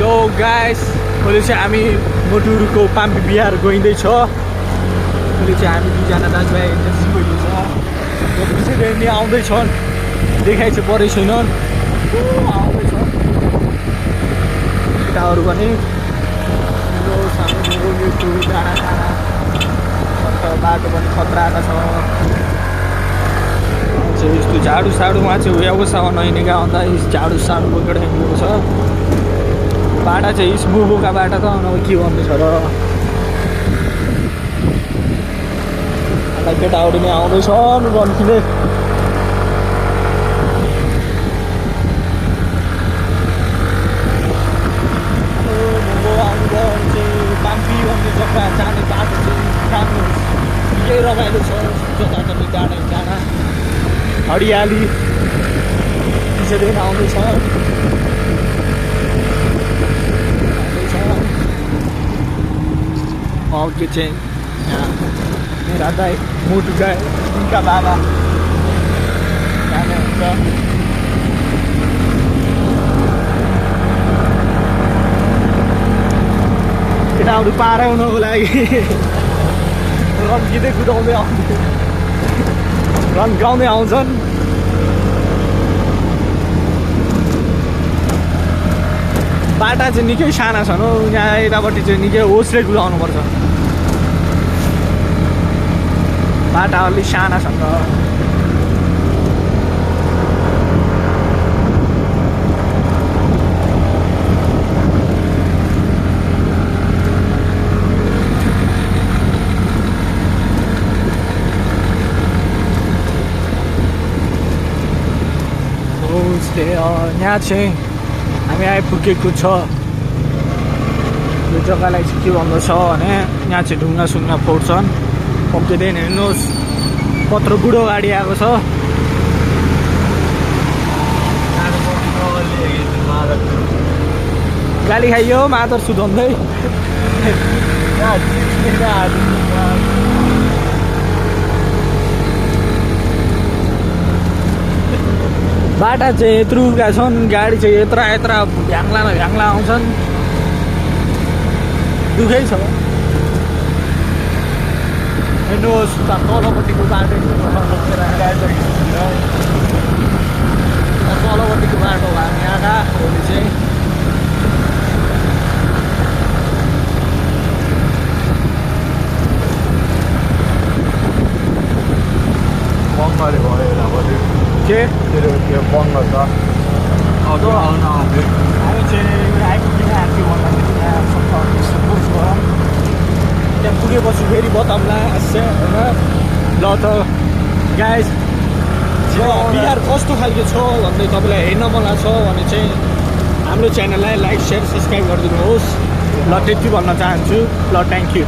Yo guys अहिले चाहिँ हामी मोटुरुको पाम्पी बिहार गइँदैछ। अहिले चाहिँ हामी दुईजना दाजुभाइ गइँदैछ। यो पछि आउँदैछन्, देखाइ चाहिँ परै छैनन्, आउँदैछन् केटाहरू पनि। यो सानो डाँडा बाटो पनि खतराका छ। यस्तो झाडु साडुमा चाहिँ व्यवस्था नहिँडेका अन्त झाडु साडु बोकेर हिँडेको छ। बाटा चाहिँ स्मुखोका बाटा त अब के भन्नु छ र। केटाहरू नै आउँदैछन् रन्किने। पाम्पी भन्ने जग्गा जाने बाटो चाहिँ राम्रो निकै रमाइलो छ। जताततै डाँडा हरियाली त्यसरी आउँदैछ। अघि चाहिँ यहाँ मेरा दाइ मोटु दाइ उनका बाबा जानुहुन्छ। केटाहरू पार आउनको लागि रन्किँदै कुदाउँदै आउँदै रन्काउँदै आउँछन्। बाटा चाहिँ निकै साना छन् हौ। यहाँ यतापट्टि चाहिँ निकै होस्रे कुदाउनुपर्छ। बाटा अलिक साना छन् त। यहाँ चाहिँ हामी आइपुगेको छ। यो जग्गालाई चाहिँ के भन्दछ भने यहाँ चाहिँ ढुङ्गा सुङ्गा फोड्छन्। पक्किँदैन हेर्नुहोस्, कत्रो बुढो गाडी आएको छ। गाली खाइयो मादर सुधाउँदै। बाटा चाहिँ यत्रुका छन्, गाडी चाहिँ यत्रा भ्याङ्ला न भ्याङ्ला आउँछन्। दुःखै छ। हेर्नुहोस् तलपट्टिको बाटो तलपट्टिको बाटो हामी आँखा भोलि चाहिँ बङ्गाली भयो के बङ्ग छ। हामी चाहिँ आइपुग्न आएको भन्दाखेरि त्यहाँ पुगेपछि फेरि बताउँला होइन। ल त गाइस बिहार कस्तो खालको छ भन्दै तपाईँलाई हेर्न मन लाग्छ भने चाहिँ हाम्रो च्यानललाई लाइक सेयर सब्सक्राइब गरिदिनुहोस्। ल त्यति भन्न चाहन्छु। ल थ्याङ्क यू।